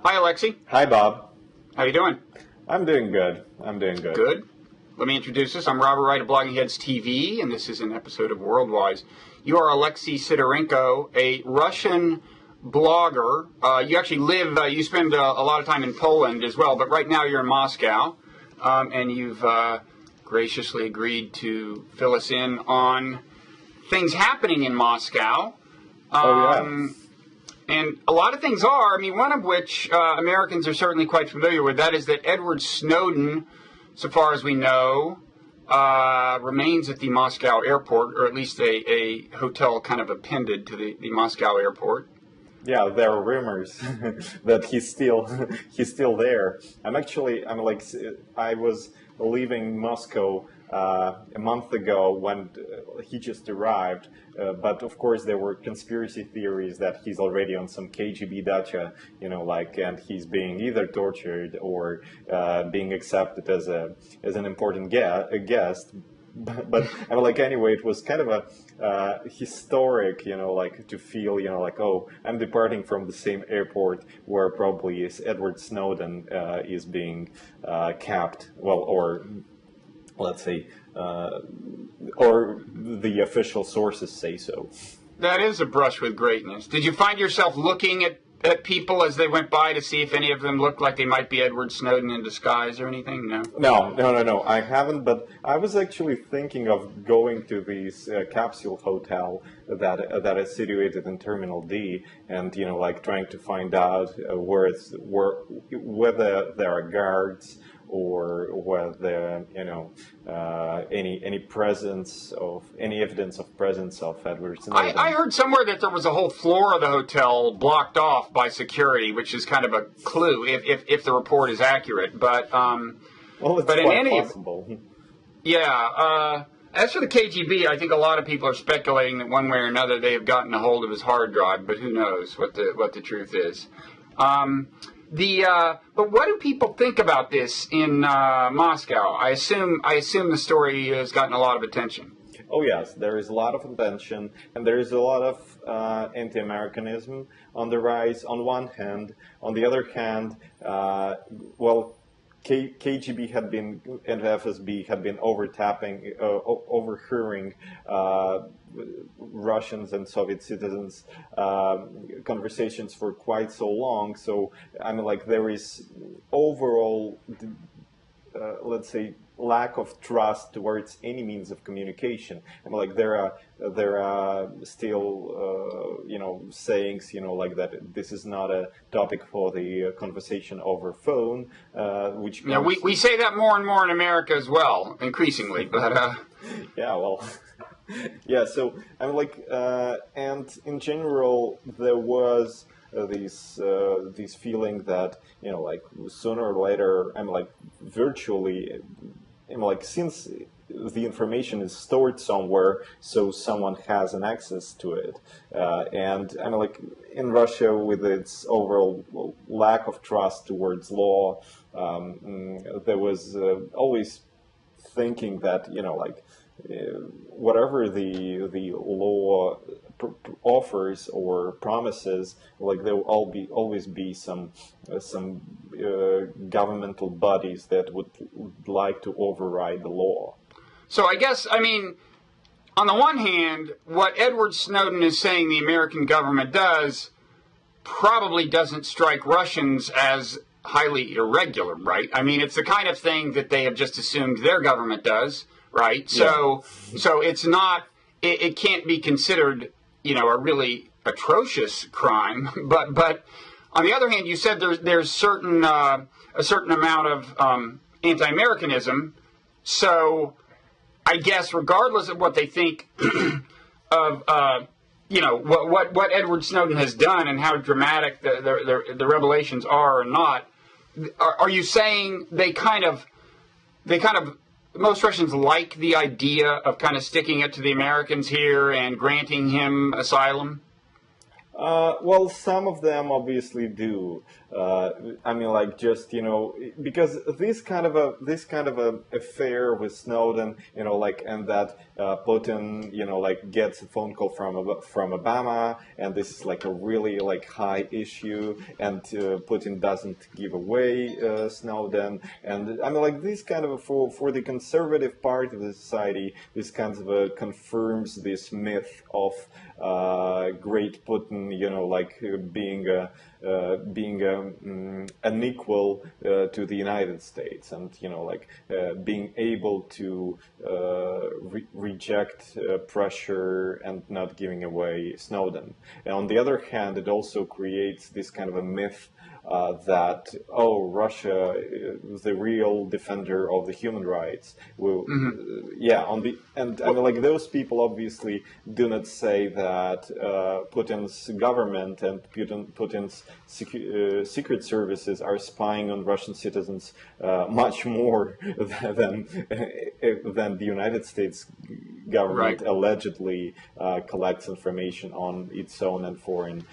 Hi, Alexey. Hi, Bob. How you doing? I'm doing good. Good. Let me introduce us. I'm Robert Wright of Blogging Heads TV, and this is an episode of Worldwise. You are Alexey Sidorenko, a Russian blogger. You actually live, you spend a lot of time in Poland as well, but right now you're in Moscow, and you've graciously agreed to fill us in on things happening in Moscow. And a lot of things are, one of which Americans are certainly quite familiar with, that is that Edward Snowden, so far as we know, remains at the Moscow airport, or at least a hotel kind of appended to the Moscow airport. Yeah, there are rumors that he's still there. I was leaving Moscow a month ago when he just arrived, but of course there were conspiracy theories that he's already on some KGB dacha, and he's being either tortured or being accepted as an important guest. But anyway, it was kind of a historic, to feel, oh, I'm departing from the same airport where probably Edward Snowden is being kept, or let's say, or the official sources say so. That is a brush with greatness. Did you find yourself looking at people as they went by to see if any of them looked like they might be Edward Snowden in disguise or anything? No. I haven't, but I was actually thinking of going to this capsule hotel that is situated in Terminal D, and trying to find out whether there are guards or whether any evidence of presence of Edward Snowden. I heard somewhere that there was a whole floor of the hotel blocked off by security, which is kind of a clue if the report is accurate. But it's but in any possible. As for the KGB, I think a lot of people are speculating that one way or another they have gotten a hold of his hard drive, but who knows what the truth is. But what do people think about this in Moscow? I assume the story has gotten a lot of attention. Oh yes, there is a lot of attention, and there is a lot of anti-Americanism on the rise on one hand. On the other hand, KGB had been and FSB had been overhearing Russians and Soviet citizens conversations for quite so long. So there is overall, let's say, lack of trust towards any means of communication. There are still sayings that this is not a topic for the conversation over phone, which we say that more and more in America as well, increasingly, but so and in general there was this feeling that sooner or later virtually since the information is stored somewhere, so someone has an access to it, and in Russia, with its overall lack of trust towards law, there was always thinking that whatever the law offers or promises, there will always be some governmental bodies that would like to override the law. So I guess, on the one hand, what Edward Snowden is saying the American government does probably doesn't strike Russians as highly irregular, right? It's the kind of thing that they have just assumed their government does, right? Yeah. So it's not, it can't be considered, a really atrocious crime. But on the other hand, you said there's a certain amount of anti-Americanism. So I guess regardless of what they think of what Edward Snowden has done and how dramatic the revelations are or not, are you saying they kind of most Russians like the idea of kind of sticking it to the Americans here and granting him asylum? Well, some of them obviously do. I mean, like, just, because this kind of a affair with Snowden, like, and that Putin, like, gets a phone call from Obama, and this is like a really like high issue, and Putin doesn't give away Snowden, and I mean, like, this kind of for the conservative part of the society, this kind of confirms this myth of great Putin, like being an equal to the United States, and like being able to reject pressure and not giving away Snowden. And on the other hand, it also creates this kind of a myth that Russia is the real defender of the human rights. Well, yeah, and I mean, like, those people obviously do not say that Putin's government and Putin's secret services are spying on Russian citizens much more than the United States government allegedly collects information on its own and foreign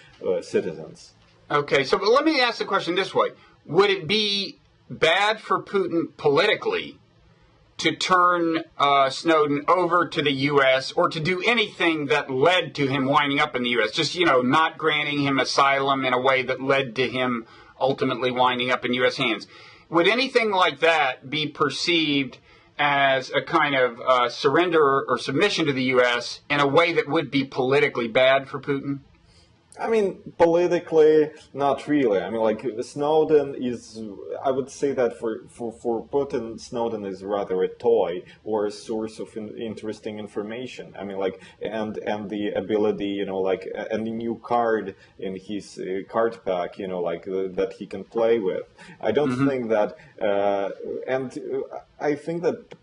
citizens. Okay, so but let me ask the question this way. Would it be bad for Putin politically to turn Snowden over to the U.S. or to do anything that led to him winding up in the U.S., just, not granting him asylum in a way that led to him ultimately winding up in U.S. hands? Would anything like that be perceived as a kind of surrender or submission to the U.S. in a way that would be politically bad for Putin? I mean, politically, not really. I mean, like, Snowden is, I would say that for Putin, Snowden is rather a toy or a source of interesting information. I mean, like, and the ability, like, and the new card in his card pack, like, that he can play with. I don't think that, I think that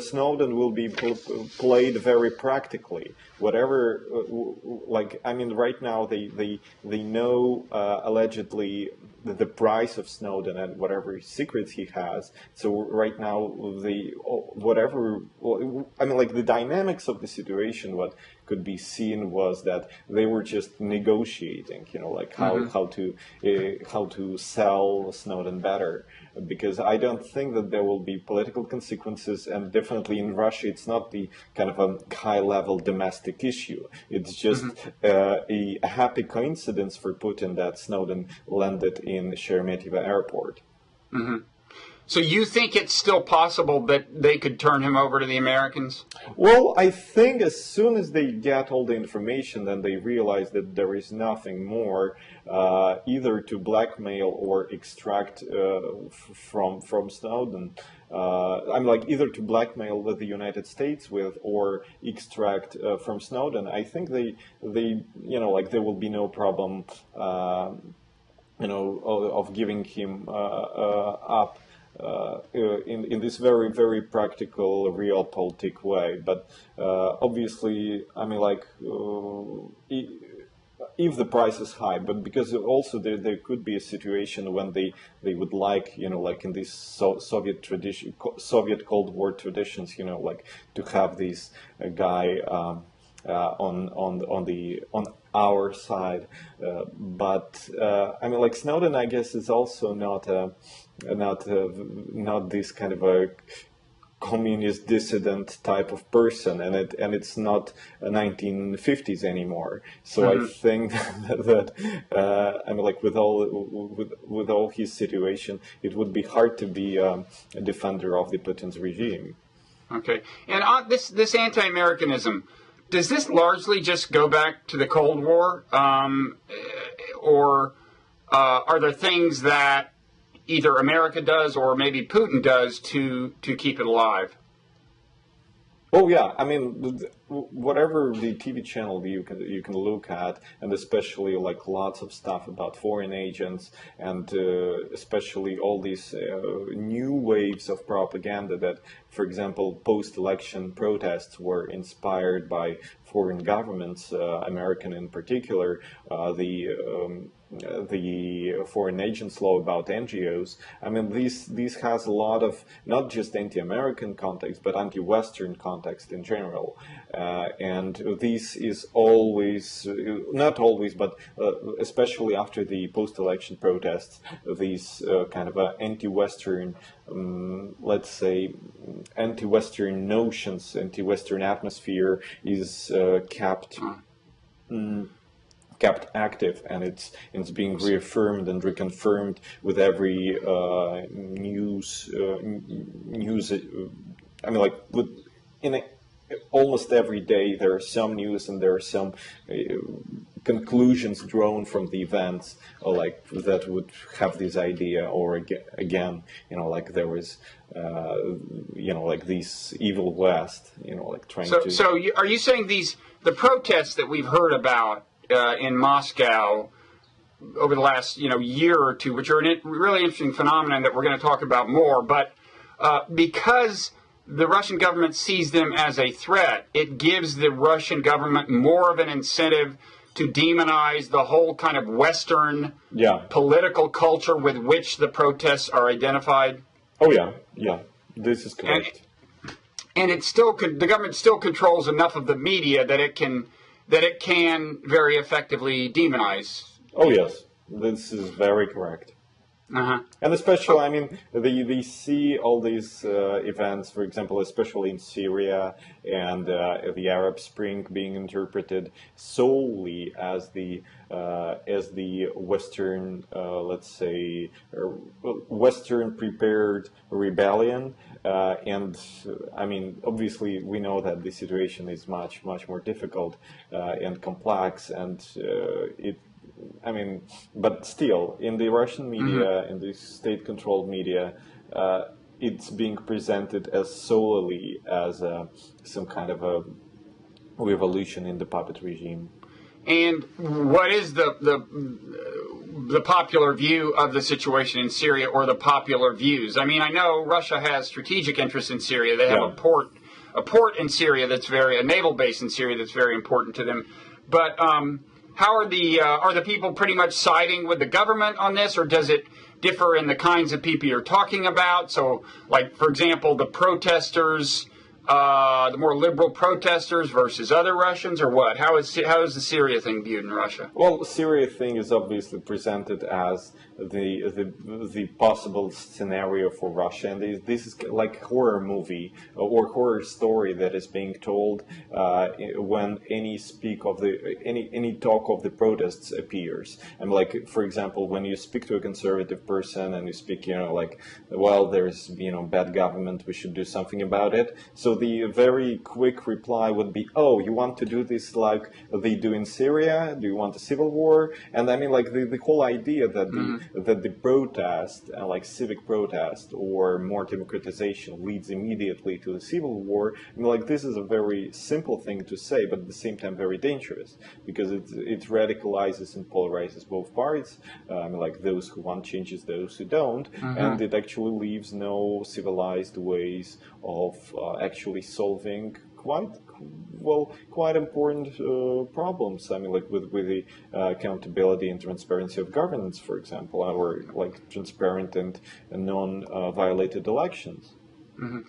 Snowden will be played very practically. Whatever, like, I mean, right now they know allegedly the price of Snowden and whatever secrets he has. So right now I mean, like, the dynamics of the situation, what could be seen was that they were just negotiating, like how to sell Snowden better. Because I don't think that there will be political consequences, and definitely in Russia it's not the kind of a high-level domestic issue. It's just a happy coincidence for Putin that Snowden landed in Sheremetyevo airport. So you think it's still possible that they could turn him over to the Americans? Well, I think as soon as they get all the information, then they realize that there is nothing more either to blackmail or extract from Snowden. I'm like, either to blackmail the United States with or extract from Snowden. I think they like, there will be no problem of giving him up in this very, very practical, realpolitik way. But obviously, I mean, like, if the price is high, but because also there could be a situation when they would like, like in this Soviet tradition, Soviet Cold War traditions, like to have this guy on our side. But I mean, like, Snowden, I guess, is also not this kind of a communist dissident type of person, and it's not 1950s anymore. So I think that I mean, like, with all his situation, it would be hard to be a defender of the Putin's regime. Okay, and on this anti-Americanism, does this largely just go back to the Cold War, or are there things that either America does or maybe Putin does to keep it alive? Oh yeah, I mean, whatever the TV channel you can look at, and especially like lots of stuff about foreign agents, and especially all these new waves of propaganda that, for example, post-election protests were inspired by foreign governments, American in particular. the foreign agents law about NGOs. I mean, this has a lot of not just anti-American context, but anti-Western context in general. And this is always, not always, but especially after the post-election protests, these kind of anti-Western, let's say, anti-Western notions, anti-Western atmosphere is kept active, and it's being reaffirmed and reconfirmed with every news. I mean, like almost every day there are some news and there are some conclusions drawn from the events, like that would have this idea, or again, like there was, like this evil West, like trying to. So are you saying the protests that we've heard about in Moscow over the last year or two, which are a really interesting phenomenon that we're going to talk about more, but because the Russian government sees them as a threat, it gives the Russian government more of an incentive to demonize the whole kind of Western political culture with which the protests are identified? Oh yeah, this is correct. And it's still, the government still controls enough of the media that it can very effectively demonize. Oh yes, this is very correct. And especially, I mean, they see all these events, for example, especially in Syria and the Arab Spring being interpreted solely as the Western, let's say, Western prepared rebellion. And I mean, obviously, we know that the situation is much more difficult and complex, and I mean, but still, in the Russian media, in the state-controlled media, it's being presented as solely as some kind of a revolution in the puppet regime. And what is the popular view of the situation in Syria, or the popular views? I mean, I know Russia has strategic interests in Syria. They have a port in Syria that's a naval base in Syria that's very important to them. But how are the people pretty much siding with the government on this, or does it differ in the kinds of people you're talking about? So, like, for example, the protesters, the more liberal protesters versus other Russians, or what? How is the Syria thing viewed in Russia? Well, the Syria thing is obviously presented as the possible scenario for Russia, and this is like a horror movie or horror story that is being told when any talk of the protests appears. And like, for example, when you speak to a conservative person and you speak, like, well, there's bad government, we should do something about it. So the very quick reply would be, oh, you want to do this like they do in Syria? Do you want a civil war? And I mean, like, the whole idea that the protest, like civic protest or more democratization, leads immediately to the civil war. I mean, like, this is a very simple thing to say, but at the same time very dangerous, because it radicalizes and polarizes both parties. I mean, like, those who want changes, those who don't, and it actually leaves no civilized ways of actually solving quite important problems. I mean, like with the accountability and transparency of governance, for example, or like transparent and non-violated elections.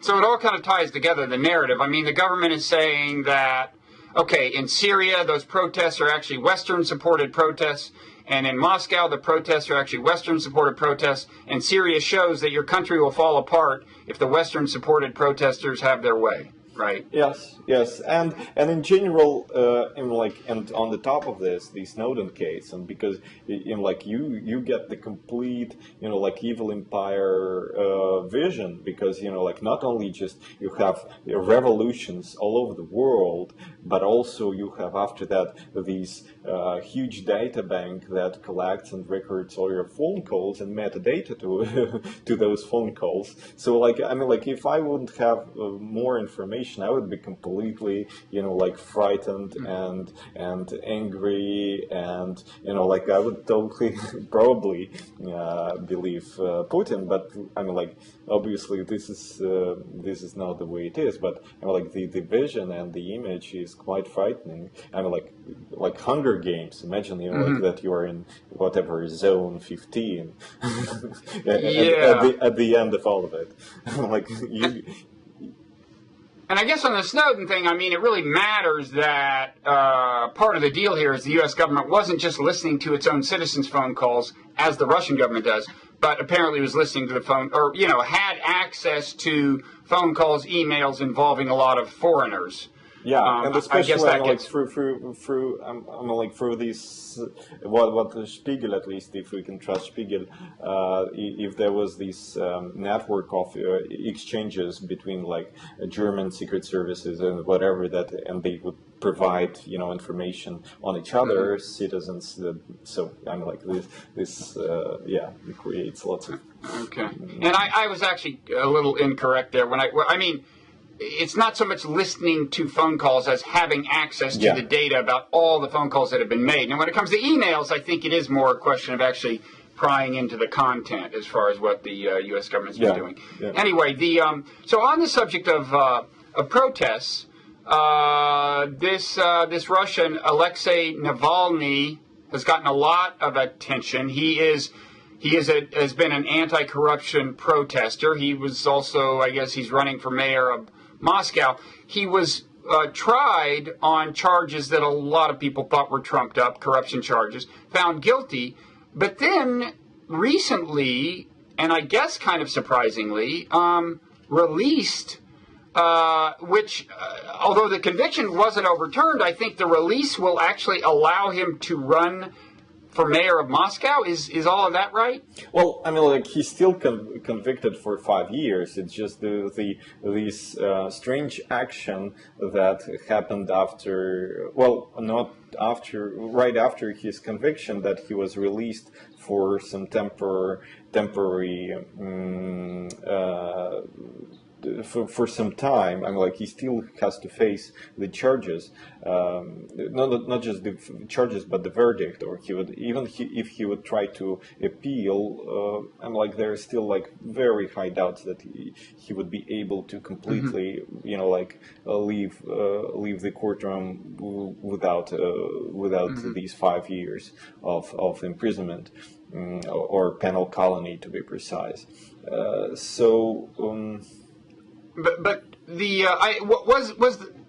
So it all kind of ties together, the narrative. I mean, the government is saying that, okay, in Syria, those protests are actually Western-supported protests, and in Moscow, the protests are actually Western-supported protests, and Syria shows that your country will fall apart if the Western-supported protesters have their way. Right. Yes, and in general, and on the top of this, the Snowden case, and because you get the complete evil empire vision, because not only just you have revolutions all over the world, but also you have after that these huge data bank that collects and records all your phone calls and metadata to to those phone calls. So if I wouldn't have more information situation, I would be completely, like frightened and angry, and like I would totally probably believe Putin. But I mean, like obviously this is not the way it is. But I mean, like the vision and the image is quite frightening. I mean, like Hunger Games. Imagine like that you are in whatever zone 15 at the end of all of it. Like you. And I guess on the Snowden thing, I mean, it really matters that part of the deal here is the U.S. government wasn't just listening to its own citizens' phone calls, as the Russian government does, but apparently was listening to the phone, or, had access to phone calls, emails involving a lot of foreigners. Yeah, and especially through these, what the Spiegel, at least, if we can trust Spiegel, if there was this network of exchanges between like German secret services and whatever and they would provide information on each other, citizens. So I mean, like this it creates lots of. Okay, and I was actually a little incorrect there when I mean. It's not so much listening to phone calls as having access to the data about all the phone calls that have been made. And when it comes to emails, I think it is more a question of actually prying into the content as far as what the U.S. government's been doing. Yeah. Anyway, so on the subject of protests, this Russian Alexey Navalny has gotten a lot of attention. He has been an anti-corruption protester. He was also, I guess, he's running for mayor of Moscow. He was tried on charges that a lot of people thought were trumped up, corruption charges, found guilty, but then recently, and I guess kind of surprisingly, released, which, although the conviction wasn't overturned, I think the release will actually allow him to run for mayor of Moscow. Is all of that right? Well, I mean, like he's still convicted for 5 years. It's just this strange action that happened after, well, not after, right after his conviction, that he was released for some temporary. For some time. I mean, like he still has to face the charges, not just the charges, but the verdict. Or he would if he would try to appeal. I'm like there are still like very high doubts that he would be able to completely, leave the courtroom without these 5 years of imprisonment or penal colony, to be precise. But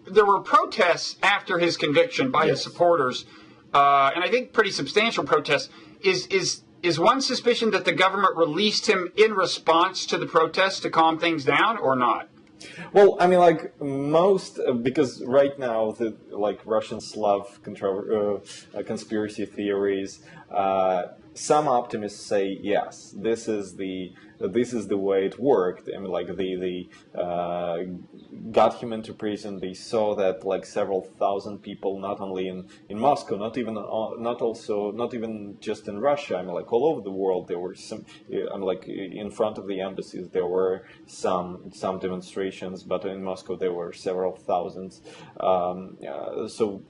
there were protests after his conviction by his supporters, and I think pretty substantial protests. Is one suspicion that the government released him in response to the protests to calm things down, or not? Well, I mean, like most, because right now the Russians love conspiracy theories. Some optimists say yes, this is the way it worked. I mean, like they got him into prison. They saw that like several thousand people, not only in Moscow, not even just in Russia. I mean, like all over the world, there were some. I mean, like in front of the embassies, there were some demonstrations, but in Moscow there were several thousands. So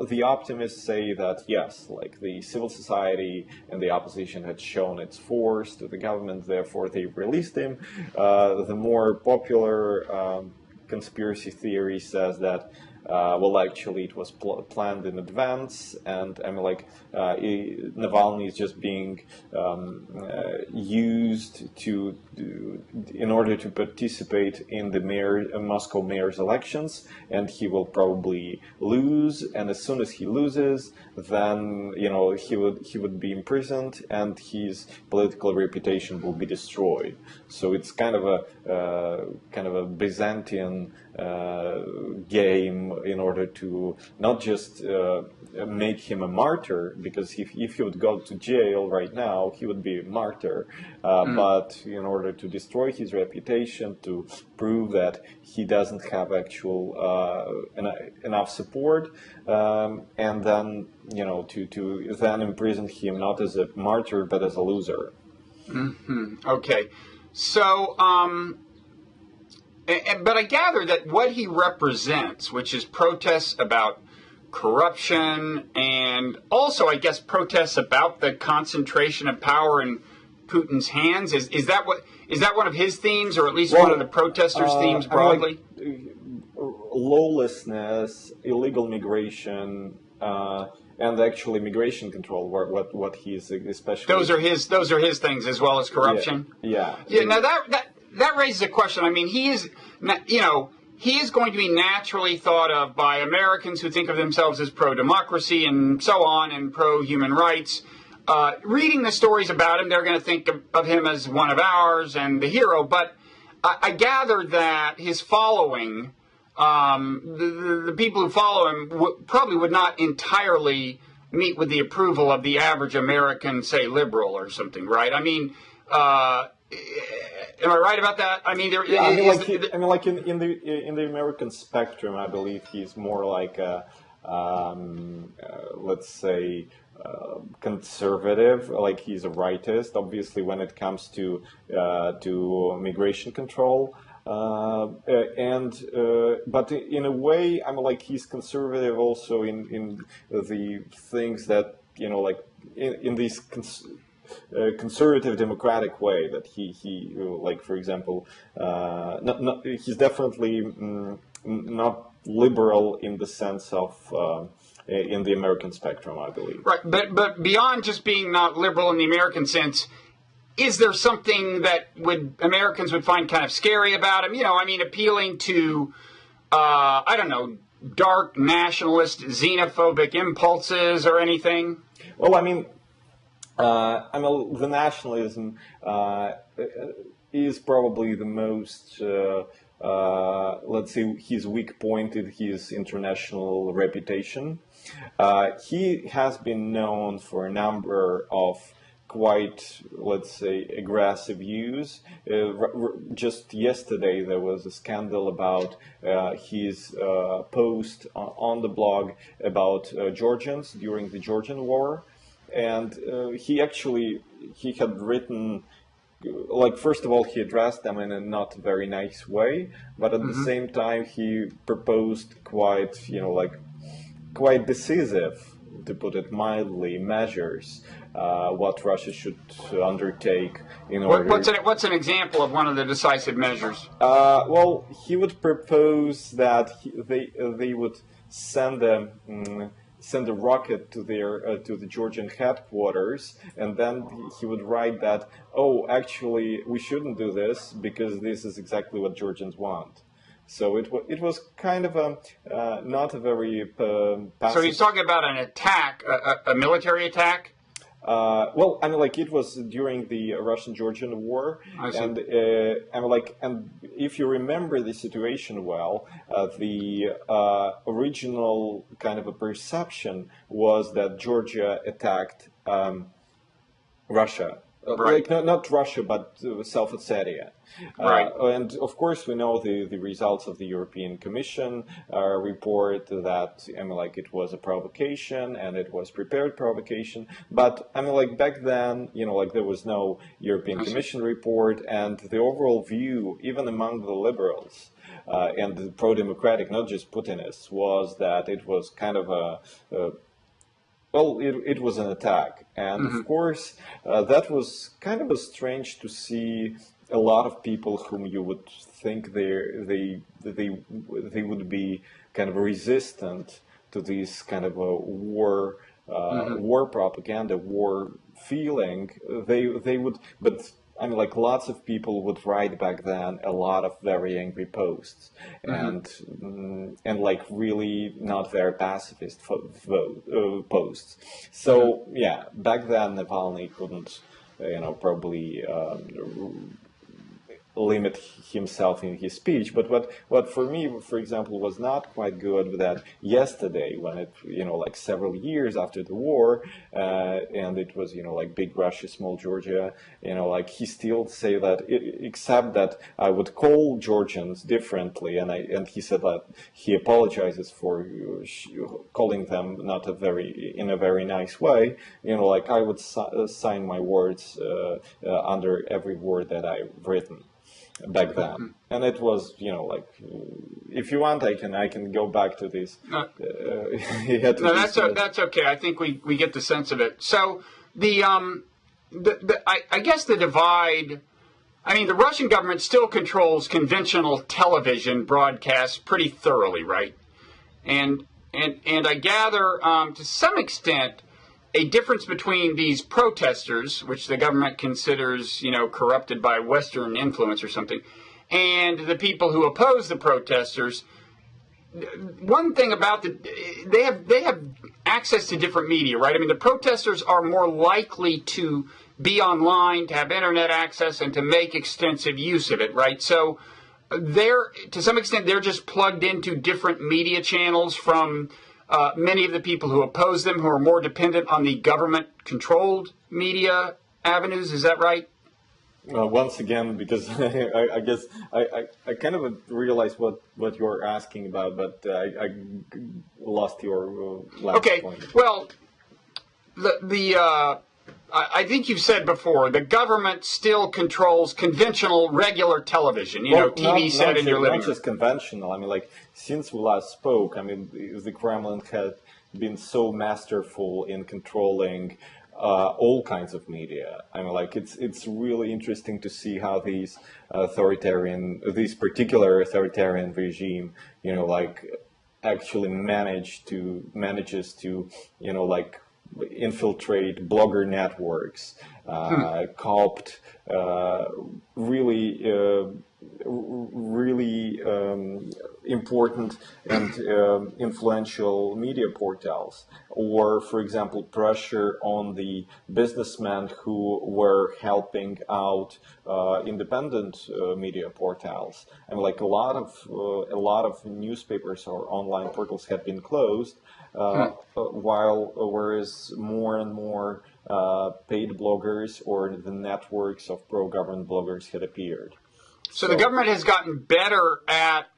the optimists say that yes, like the civil society and the opposition had shown its force to the government, therefore they released him. The more popular conspiracy theory says that actually it was planned in advance, and I mean, like Navalny is just being used in order to participate in the Moscow mayor's elections, and he will probably lose. And as soon as he loses, then he would be imprisoned, and his political reputation will be destroyed. So it's kind of a Byzantine game in order to not just make him a martyr, because if he would go to jail right now, he would be a martyr, but in order to destroy his reputation, to prove that he doesn't have enough support, and then to then imprison him not as a martyr but as a loser. Okay, so But I gather that what he represents, which is protests about corruption and also, I guess, protests about the concentration of power in Putin's hands, is that one of his themes, or at least one of the protesters' themes broadly? Lawlessness, illegal migration, and actually migration control, what he's especially. Those are his things, as well as corruption. Yeah. Now that raises a question. I mean, he is going to be naturally thought of by Americans who think of themselves as pro-democracy and so on, and pro-human rights. Reading the stories about him, they're going to think of him as one of ours and the hero. But I gather that his following, the people who follow him, probably would not entirely meet with the approval of the average American, say, liberal or something, right? I mean, am I right about that? I mean, in the American spectrum, I believe he's more like a, let's say, conservative. Like, he's a rightist. Obviously, when it comes to migration control, but in a way, he's conservative also in the things that in these. Conservative democratic way that he like, for example, he's definitely not liberal in the sense of in the American spectrum, I believe. Right, but beyond just being not liberal in the American sense, is there something that Americans would find kind of scary about him? Appealing to I don't know, dark nationalist, xenophobic impulses or anything? Well, the nationalism is probably the most, let's say, his weak point in his international reputation. He has been known for a number of quite, let's say, aggressive views. Just yesterday there was a scandal about his post on the blog about Georgians during the Georgian war. And he had written, first of all, he addressed them in a not very nice way, but at the same time he proposed quite decisive, to put it mildly, measures what Russia should undertake in order. What's an example of one of the decisive measures? Well, he would propose that they would send a rocket to the Georgian headquarters, and then he would write that, actually we shouldn't do this because this is exactly what Georgians want. So it was kind of not a very passive. So he's talking about an attack, a military attack? It was during the Russian-Georgian war, and if you remember the situation well, the original kind of a perception was that Georgia attacked Russia. Right. Not Russia, but South Ossetia. Right. And of course, we know the results of the European Commission report that it was a provocation and it was prepared provocation. But back then, there was no European Commission report, and the overall view, even among the liberals and the pro-democratic, not just Putinists, was that it was kind of it was an attack, and of course that was kind of strange to see a lot of people whom you would think they would be kind of resistant to this kind of a war propaganda, war feeling. They would, but lots of people would write back then a lot of very angry posts and really not very pacifist posts. So back then Navalny couldn't, probably limit himself in his speech. But what for me, for example, was not quite good was that yesterday, when it, several years after the war, and it was, big Russia, small Georgia, he still say that, except that I would call Georgians differently, and he said that he apologizes for calling them not in a very nice way, I would sign my words under every word that I've written. back then, and it was, you know, like, if you want, I can go back to this. No, that's okay. I think we get the sense of it. So I guess the divide. I mean, the Russian government still controls conventional television broadcasts pretty thoroughly, right? And I gather, to some extent, a difference between these protesters, which the government considers, you know, corrupted by Western influence or something, and the people who oppose the protesters. One thing about they have access to different media, right? I mean, the protesters are more likely to be online, to have internet access, and to make extensive use of it, right? So to some extent, they're just plugged into different media channels from many of the people who oppose them, who are more dependent on the government-controlled media avenues. Is that right? Once again, because I guess I kind of realized what you're asking about, but I lost your last point. Okay, well, I think you've said before, the government still controls conventional, regular television, TV set in your living room. Not just conventional. I mean, like, since we last spoke, I mean, the Kremlin has been so masterful in controlling all kinds of media. I mean, like, it's really interesting to see how this particular authoritarian regime, you know, like, actually manages to, you know, like, infiltrate blogger networks, co-opt really important and influential media portals, or, for example, pressure on the businessmen who were helping out independent media portals. And like a lot of newspapers or online portals have been closed, whereas more and more paid bloggers or the networks of pro-government bloggers had appeared. So the government has gotten better at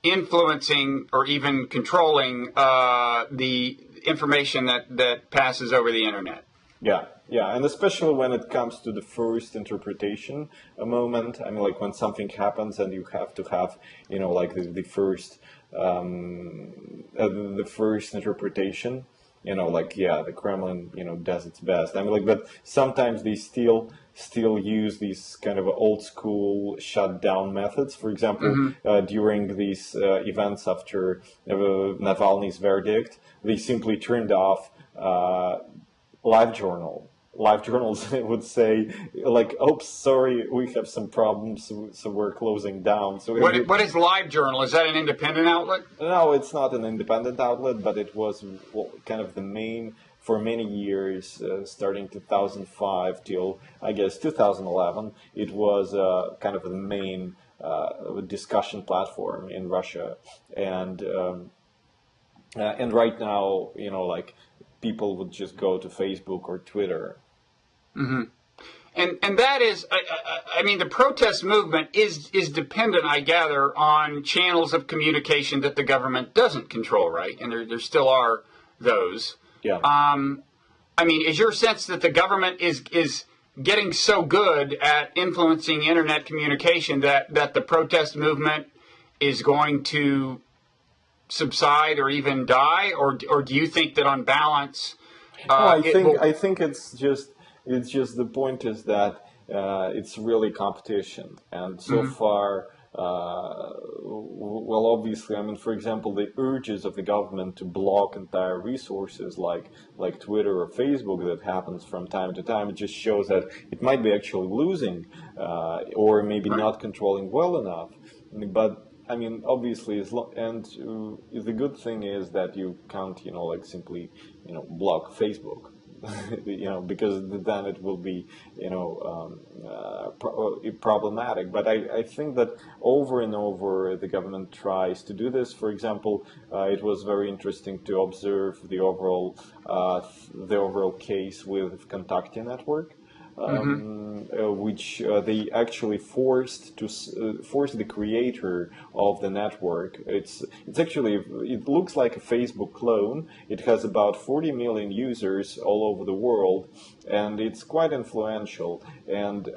influencing or even controlling the information that passes over the internet. Yeah, and especially when it comes to the first interpretation moment. I mean, like, when something happens and you have to have, you know, like the first interpretation. You know, like, yeah, the Kremlin, you know, does its best. I mean, like, but sometimes they still use these kind of old school shutdown methods. For example, during these events after Navalny's verdict, they simply turned off live journals would say, like, oops, sorry, we have some problems, so we're closing down. So what is LiveJournal? Is that an independent outlet? No, it's not an independent outlet, but it was kind of the main, for many years, starting 2005 till, I guess, 2011, it was kind of the main discussion platform in Russia. And right now, you know, like, people would just go to Facebook or Twitter. Mm-hmm. And that is, I mean, the protest movement is dependent, I gather, on channels of communication that the government doesn't control, right? And there still are those. Yeah. I mean, is your sense that the government is getting so good at influencing internet communication that the protest movement is going to subside or even die, or do you think that on balance? I think it's just the point is that it's really competition, and so far, well, obviously, I mean, for example, the urges of the government to block entire resources like Twitter or Facebook that happens from time to time, it just shows that it might be actually losing or maybe not controlling well enough, but. I mean, obviously, the good thing is that you can't, you know, like, simply, you know, block Facebook, you know, because then it will be, you know, problematic. But I think that over and over the government tries to do this. For example, it was very interesting to observe the overall case with Kontakte network. which they actually forced to force the creator of the network. It's actually, it looks like a Facebook clone. It has about 40 million users all over the world, and it's quite influential. And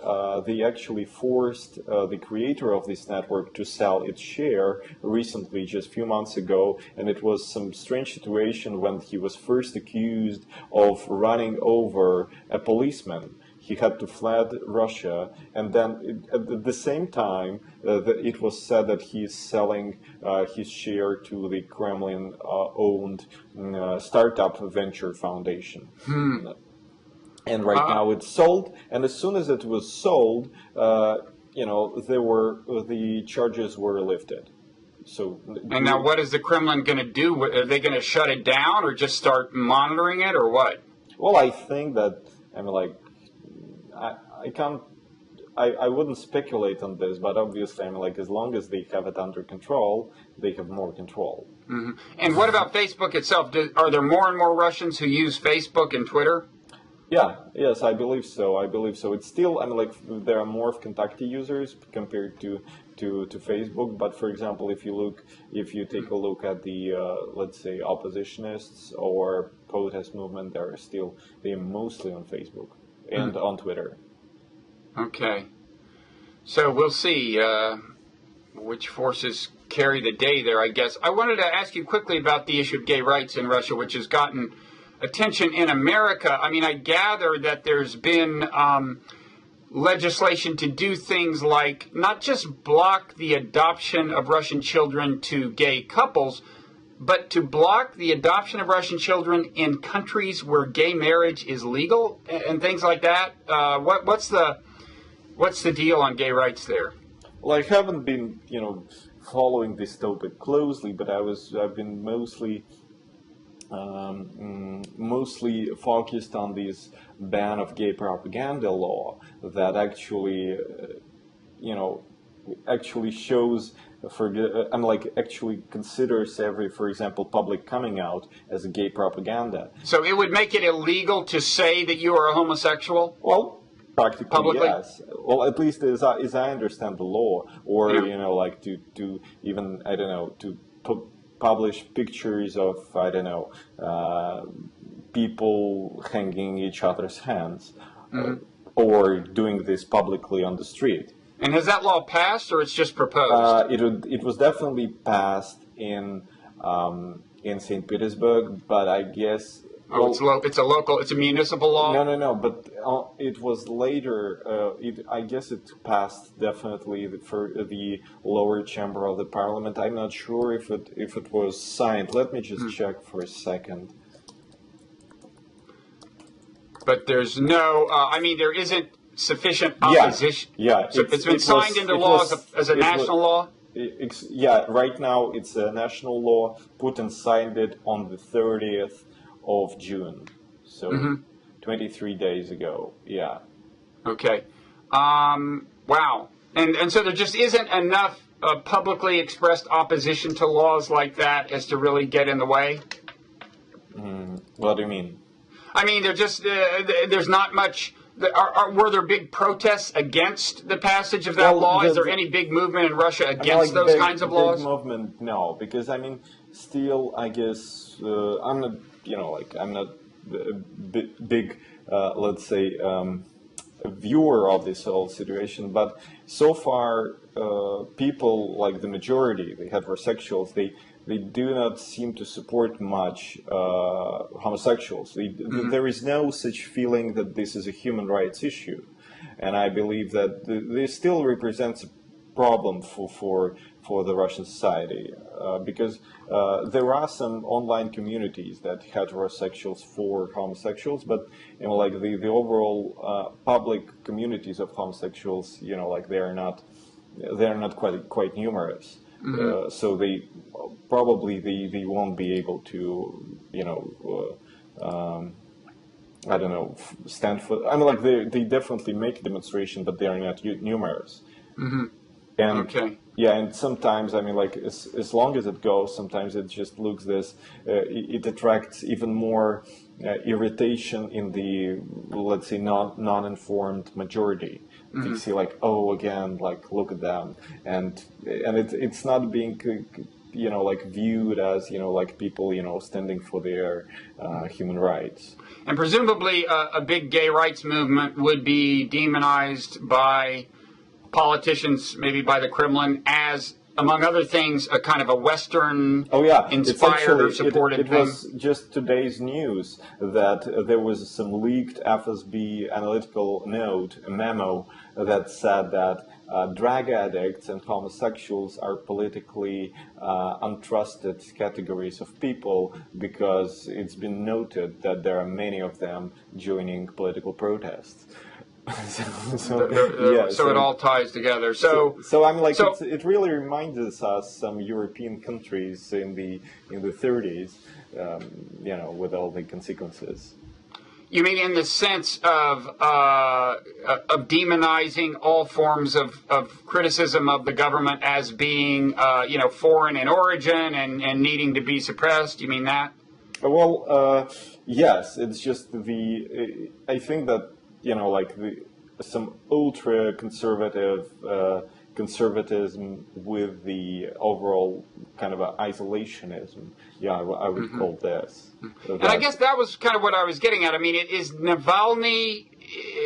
they actually forced the creator of this network to sell its share recently, just a few months ago, and it was some strange situation when he was first accused of running over a policeman. He had to flee Russia, and then at the same time, it was said that he is selling his share to the Kremlin-owned startup venture foundation. And right now it's sold, and as soon as it was sold, the charges were lifted. So, and now what is the Kremlin going to do? Are they going to shut it down, or just start monitoring it, or what? Well, I think that, I wouldn't speculate on this, but obviously, as long as they have it under control, they have more control. Mm-hmm. And what about Facebook itself? Are there more and more Russians who use Facebook and Twitter? Yes, I believe so. It's still, there are more Kentucky users compared to Facebook. But for example, if you take a look at the, let's say, oppositionists or protest movement, they're mostly on Facebook and on Twitter. Okay. So we'll see which forces carry the day there, I guess. I wanted to ask you quickly about the issue of gay rights in Russia, which has gotten attention in America. I gather that there's been legislation to do things like not just block the adoption of Russian children to gay couples, but to block the adoption of Russian children in countries where gay marriage is legal and things like that. What's the deal on gay rights there? Well, I haven't been, following this topic closely, but I've been mostly focused on this ban of gay propaganda law that actually shows actually considers for example, public coming out as a gay propaganda. So it would make it illegal to say that you are a homosexual? Well, practically, publicly? yes. Well, at least as I understand the law, or to even to publish pictures of people hanging each other's hands, or doing this publicly on the street. And has that law passed, or it's just proposed? It was definitely passed in St. Petersburg, but I guess. It's a municipal law? No, but it was later, I guess it passed definitely for the lower chamber of the parliament. I'm not sure if it was signed. Let me just check for a second. But there's no, there isn't sufficient opposition. So it's been signed into law as a national law? Right now it's a national law. Putin signed it on the 30th of June, so 23 days ago. Okay. Wow. And so there just isn't enough publicly expressed opposition to laws like that as to really get in the way? What do you mean? There's not much. Were there big protests against the passage of that law? Is there any big movement in Russia against those kinds of laws? Big movement, no, because still, I guess I'm not. I'm not a big, let's say, viewer of this whole situation, but so far, people, like the majority, the heterosexuals, they do not seem to support much homosexuals. There is no such feeling that this is a human rights issue, and I believe that this still represents a problem for the Russian society, because there are some online communities that heterosexuals for homosexuals, but the overall public communities of homosexuals, they are not quite numerous. So they won't be able to stand for. They definitely make a demonstration, but they are not numerous. And Okay. yeah, and sometimes, I mean, like as long as it goes, sometimes it just looks this, it attracts even more irritation in the, let's say, non-informed majority. They see like, oh, again, like look at them, and it's not being, like viewed as, like people, standing for their human rights. And presumably a big gay rights movement would be demonized by politicians, maybe by the Kremlin, as, among other things, a kind of a Western inspired or supported it thing. was just today's news that there was some leaked FSB analytical note, a memo, that said that drug addicts and homosexuals are politically untrusted categories of people because it's been noted that there are many of them joining political protests. So it all ties together. So I'm like, it really reminds us some European countries in the 30s, with all the consequences. You mean in the sense of demonizing all forms of criticism of the government as being, foreign in origin and needing to be suppressed? You mean that? Well, yes. It's just I think that, some ultra conservative conservatism with the overall kind of isolationism. Yeah, I would call this. And I guess that was kind of what I was getting at. I mean, is Navalny,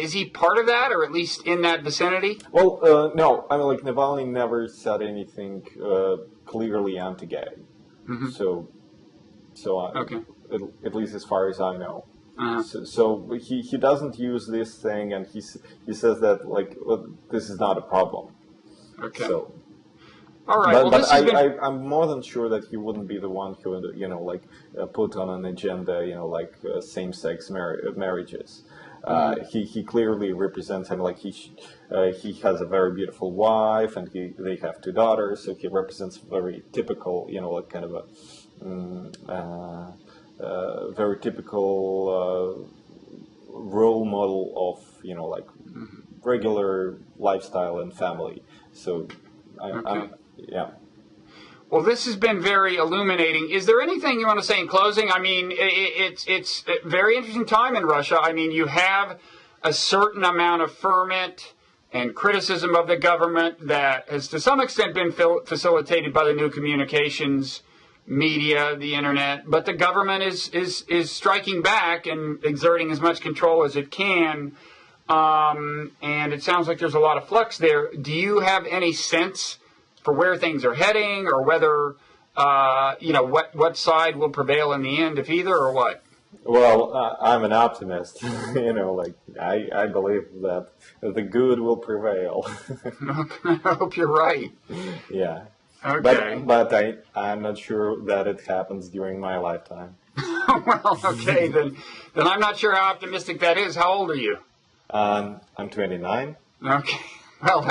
is he part of that, or at least in that vicinity? Well, no. I mean, like, Navalny never said anything clearly anti-gay. So Okay. At least as far as I know. So he doesn't use this thing, and he says that, like, well, this is not a problem. Okay. So, all right. But I'm more than sure that he wouldn't be the one who would, put on an agenda, same-sex marriages. He clearly represents him, like he has a very beautiful wife, and they have 2 daughters. So he represents very typical, kind of a very typical role model of, regular lifestyle and family. So, yeah. Well, this has been very illuminating. Is there anything you want to say in closing? I mean, it's a very interesting time in Russia. I mean, you have a certain amount of ferment and criticism of the government that has to some extent been facilitated by the new communications media, the internet, but the government is striking back and exerting as much control as it can. And it sounds like there's a lot of flux there. Do you have any sense for where things are heading, or whether, what side will prevail in the end, if either, or what? Well, I'm an optimist. I believe that the good will prevail. I hope you're right. Yeah. Okay. But I'm not sure that it happens during my lifetime. Well, okay, then I'm not sure how optimistic that is. How old are you? I'm 29. Okay. Well,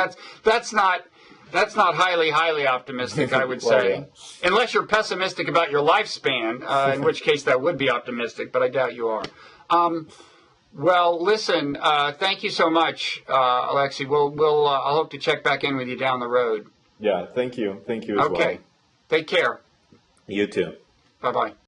that's not highly optimistic, I would say. Well, yeah. Unless you're pessimistic about your lifespan, in which case that would be optimistic, but I doubt you are. Well, listen, thank you so much, Alexey. I'll hope to check back in with you down the road. Yeah, thank you. Thank you as well. Okay. Take care. You too. Bye-bye.